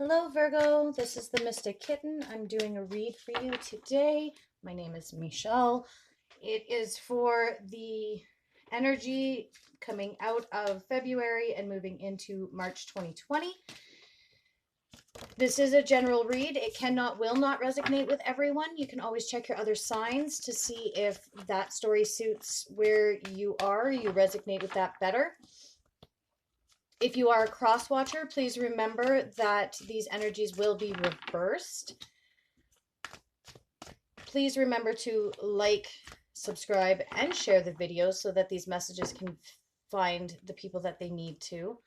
Hello Virgo, this is the Mystic Kitten. I'm doing a read for you today. My name is Michelle. It is for the energy coming out of February and moving into March 2020. This is a general read. It will not resonate with everyone. You can always check your other signs to see if that story suits where you are. You resonate with that better. If you are a cross watcher, please remember that these energies will be reversed. Please remember to like, subscribe, and share the videos so that these messages can find the people that they need to.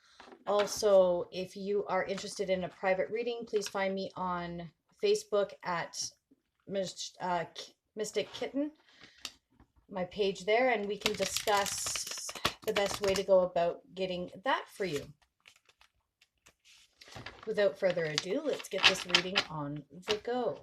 Also, if you are interested in a private reading, please find me on Facebook at Mystic Kitten, my page there, and we can discuss the best way to go about getting that for you. Without further ado, let's get this reading on the go.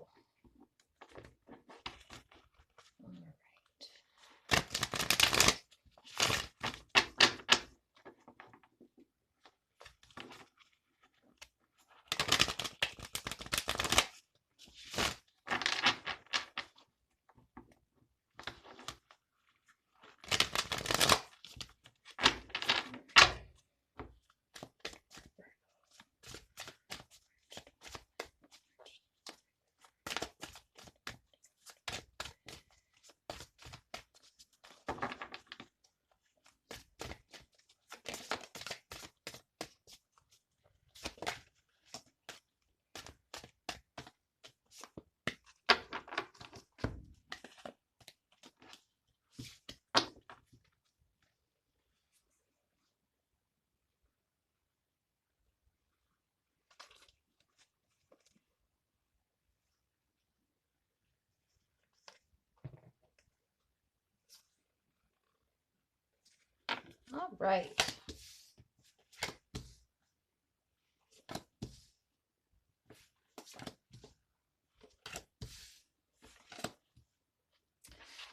All right.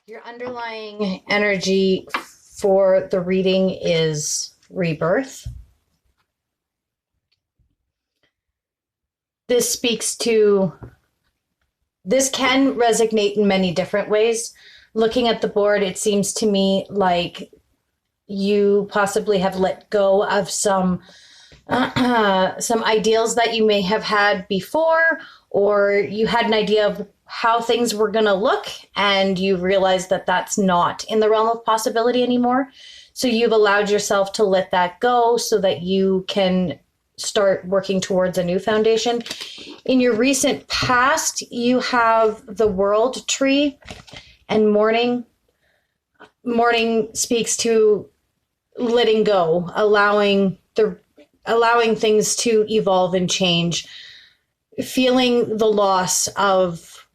Your underlying energy for the reading is rebirth. This can resonate in many different ways. Looking at the board, it seems to me like you possibly have let go of some ideals that you may have had before, or you had an idea of how things were going to look and you realized that that's not in the realm of possibility anymore. So you've allowed yourself to let that go so that you can start working towards a new foundation. In your recent past, you have the world tree, and morning speaks to letting go, allowing things to evolve and change, feeling the loss of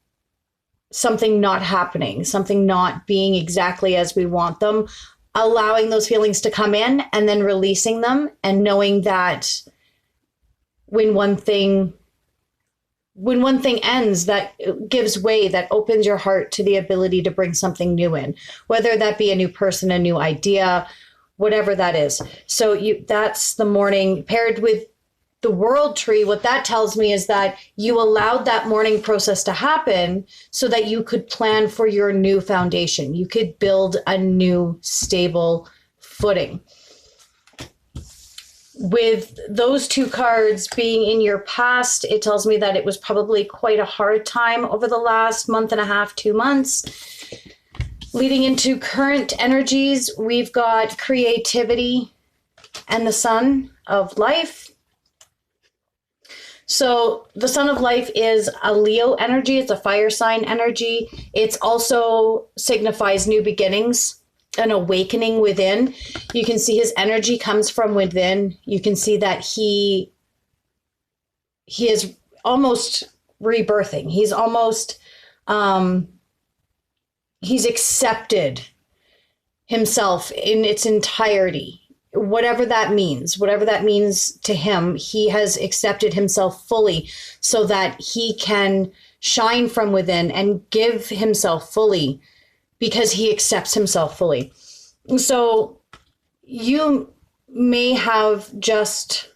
something not happening, something not being exactly as we want them, allowing those feelings to come in and then releasing them, and knowing that when one thing ends, that gives way, that opens your heart to the ability to bring something new in, whether that be a new person, a new idea, whatever that is. So that's the morning paired with the world tree. What that tells me is that you allowed that mourning process to happen so that you could plan for your new foundation. You could build a new stable footing. With those two cards being in your past, it tells me that it was probably quite a hard time over the last month and a half, 2 months. Leading into current energies, we've got creativity and the sun of life. So the sun of life is a Leo energy. It's a fire sign energy. It's also signifies new beginnings, an awakening within. You can see his energy comes from within. You can see that he is almost rebirthing. He's almost he's accepted himself in its entirety, whatever that means to him. He has accepted himself fully so that he can shine from within and give himself fully because he accepts himself fully. So you may have just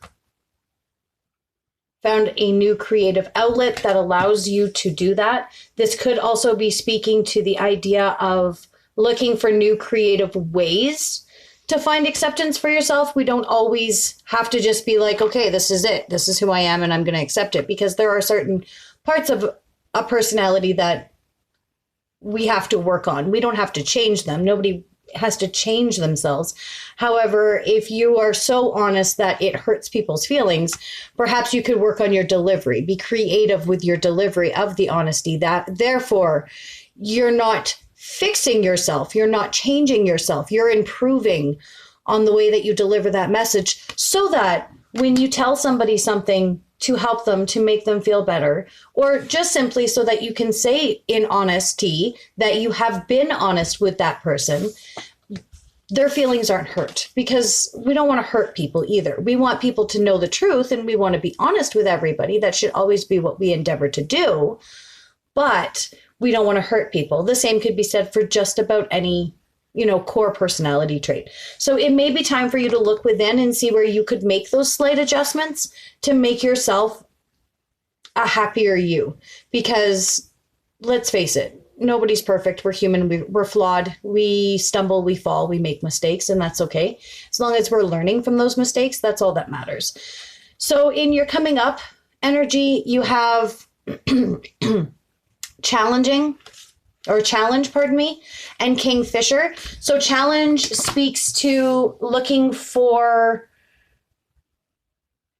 found a new creative outlet that allows you to do that. This could also be speaking to the idea of looking for new creative ways to find acceptance for yourself. We don't always have to just be like, okay, this is it. This is who I am and I'm going to accept it, because there are certain parts of a personality that we have to work on. We don't have to change them. Nobody has to change themselves. However, if you are so honest that it hurts people's feelings, perhaps you could work on your delivery, be creative with your delivery of the honesty, that therefore you're not fixing yourself, you're not changing yourself, you're improving on the way that you deliver that message, so that when you tell somebody something to help them, to make them feel better, or just simply so that you can say in honesty that you have been honest with that person, their feelings aren't hurt, because we don't want to hurt people either. We want people to know the truth and we want to be honest with everybody. That should always be what we endeavor to do, but we don't want to hurt people. The same could be said for just about any, core personality trait. So it may be time for you to look within and see where you could make those slight adjustments to make yourself a happier you. Because let's face it, nobody's perfect. We're human. We're flawed. We stumble, we fall, we make mistakes, and that's okay. As long as we're learning from those mistakes, that's all that matters. So in your coming up energy, you have challenge, and Kingfisher. So challenge speaks to looking for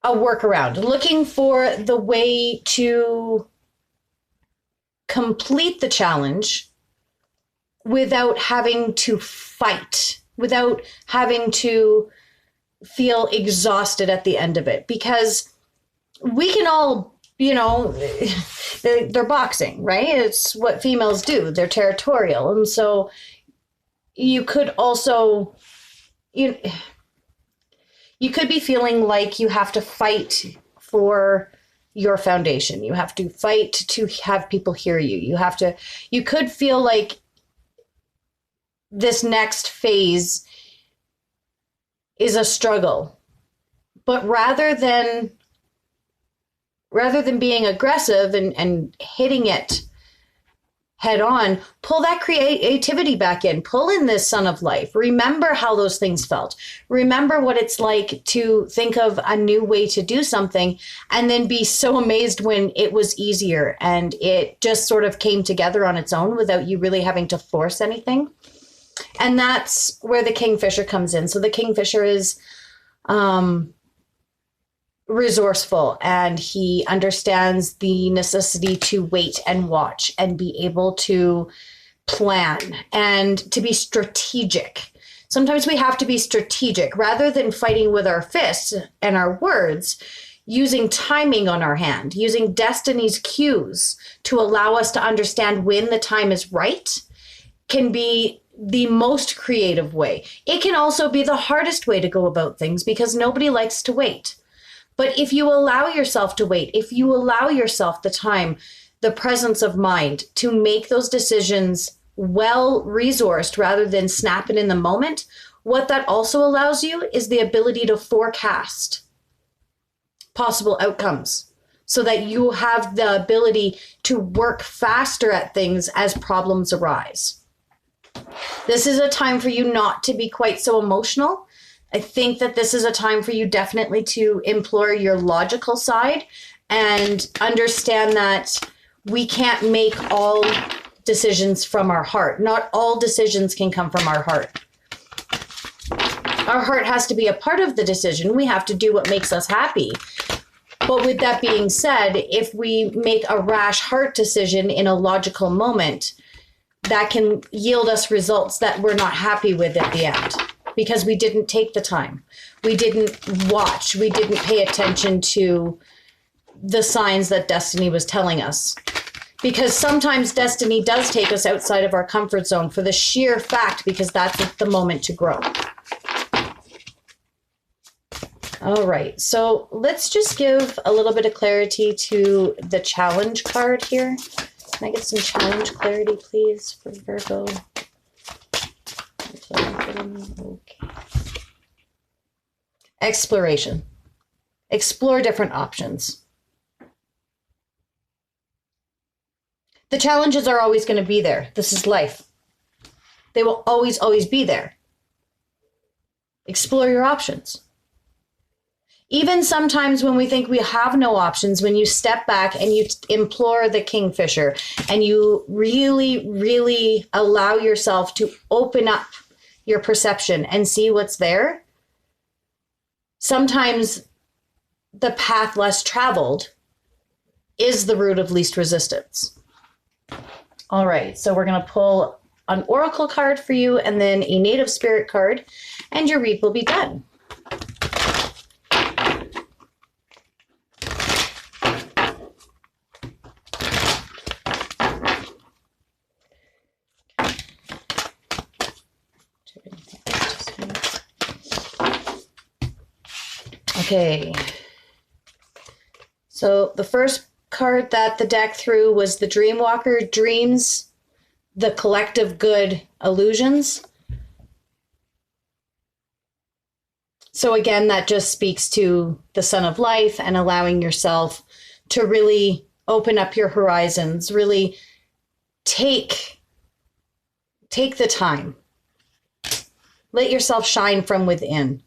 a workaround, looking for the way to complete the challenge without having to fight, without having to feel exhausted at the end of it. Because we can all, they're boxing, right? It's what females do. They're territorial. And so you could also, you could be feeling like you have to fight for your foundation. You have to fight to have people hear you. You could feel like this next phase is a struggle, but rather than being aggressive and hitting it head on, pull that creativity back in, pull in this sun of life. Remember how those things felt. Remember what it's like to think of a new way to do something and then be so amazed when it was easier and it just sort of came together on its own without you really having to force anything. And that's where the Kingfisher comes in. So the Kingfisher is resourceful, and he understands the necessity to wait and watch and be able to plan and to be strategic. Sometimes we have to be strategic rather than fighting with our fists and our words, using timing on our hand, using destiny's cues to allow us to understand when the time is right can be the most creative way. It can also be the hardest way to go about things because nobody likes to wait. But if you allow yourself to wait, if you allow yourself the time, the presence of mind to make those decisions well resourced rather than snapping in the moment, what that also allows you is the ability to forecast possible outcomes so that you have the ability to work faster at things as problems arise. This is a time for you not to be quite so emotional. I think that this is a time for you definitely to employ your logical side and understand that we can't make all decisions from our heart. Not all decisions can come from our heart. Our heart has to be a part of the decision. We have to do what makes us happy. But with that being said, if we make a rash heart decision in a logical moment, that can yield us results that we're not happy with at the end. Because we didn't take the time. We didn't watch. We didn't pay attention to the signs that destiny was telling us. Because sometimes destiny does take us outside of our comfort zone for the sheer fact because that's the moment to grow. All right, so let's just give a little bit of clarity to the challenge card here. Can I get some challenge clarity, please, for Virgo? Okay. Exploration. Explore different options. The challenges are always going to be there. This is life. They will always, always be there. Explore your options. Even sometimes when we think we have no options, when you step back and you implore the kingfisher and you really, really allow yourself to open up your perception and see what's there, sometimes the path less traveled is the route of least resistance. All right, so we're going to pull an oracle card for you and then a native spirit card, and your read will be done. Okay, so the first card that the deck threw was the Dreamwalker, dreams, the collective good illusions. So again, that just speaks to the sun of life and allowing yourself to really open up your horizons, really take the time. Let yourself shine from within.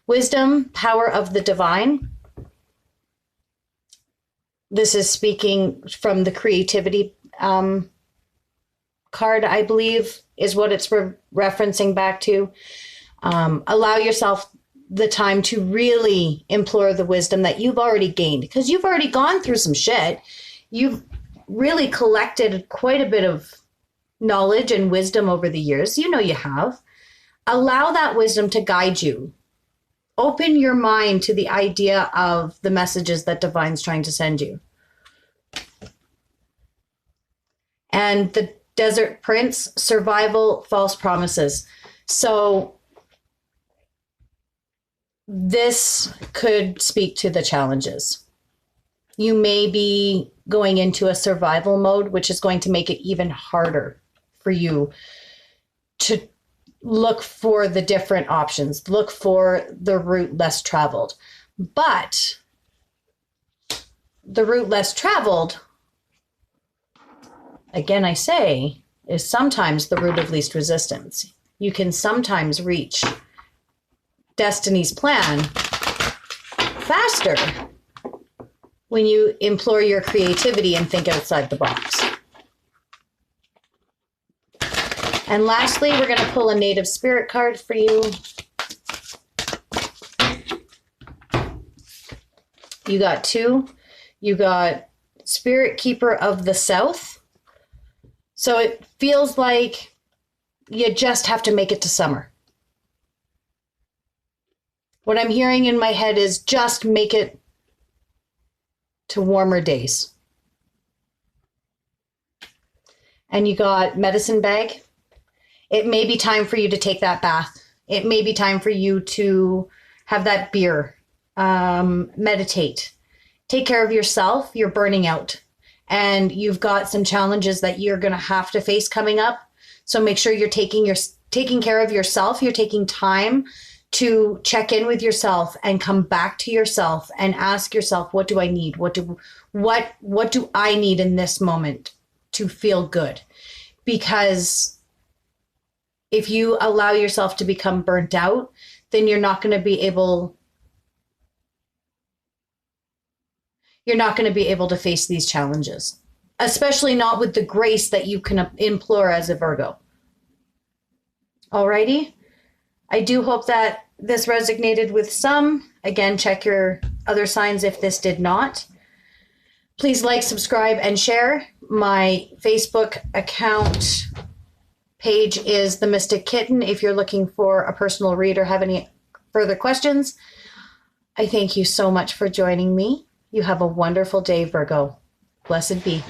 Wisdom, power of the divine. This is speaking from the creativity card, I believe, is what it's referencing back to. Allow yourself the time to really implore the wisdom that you've already gained, because you've already gone through some shit. You've really collected quite a bit of knowledge and wisdom over the years. You know you have. Allow that wisdom to guide you. Open your mind to the idea of the messages that divine's trying to send you. And the Desert Prince, survival, false promises. So this could speak to the challenges. You may be going into a survival mode, which is going to make it even harder for you to look for the different options, look for the route less traveled. But the route less traveled, again, I say, is sometimes the route of least resistance. You can sometimes reach destiny's plan faster when you implore your creativity and think outside the box. And lastly, we're going to pull a native spirit card for you. You got two. You got Spirit Keeper of the South. So it feels like you just have to make it to summer. What I'm hearing in my head is just make it to warmer days. And you got Medicine Bag. It may be time for you to take that bath. It may be time for you to have that beer, meditate, take care of yourself. You're burning out and you've got some challenges that you're going to have to face coming up. So make sure you're taking care of yourself. You're taking time to check in with yourself and come back to yourself and ask yourself, what do I need? What do I need in this moment to feel good? Because if you allow yourself to become burnt out, then you're not going to be able to face these challenges, especially not with the grace that you can implore as a Virgo. Alrighty. I do hope that this resonated with some. Again, check your other signs if this did not. Please like, subscribe, and share. My Facebook account page is The Mystic Kitten if you're looking for a personal read or have any further questions. I thank you so much for joining me. You have a wonderful day, Virgo. Blessed be.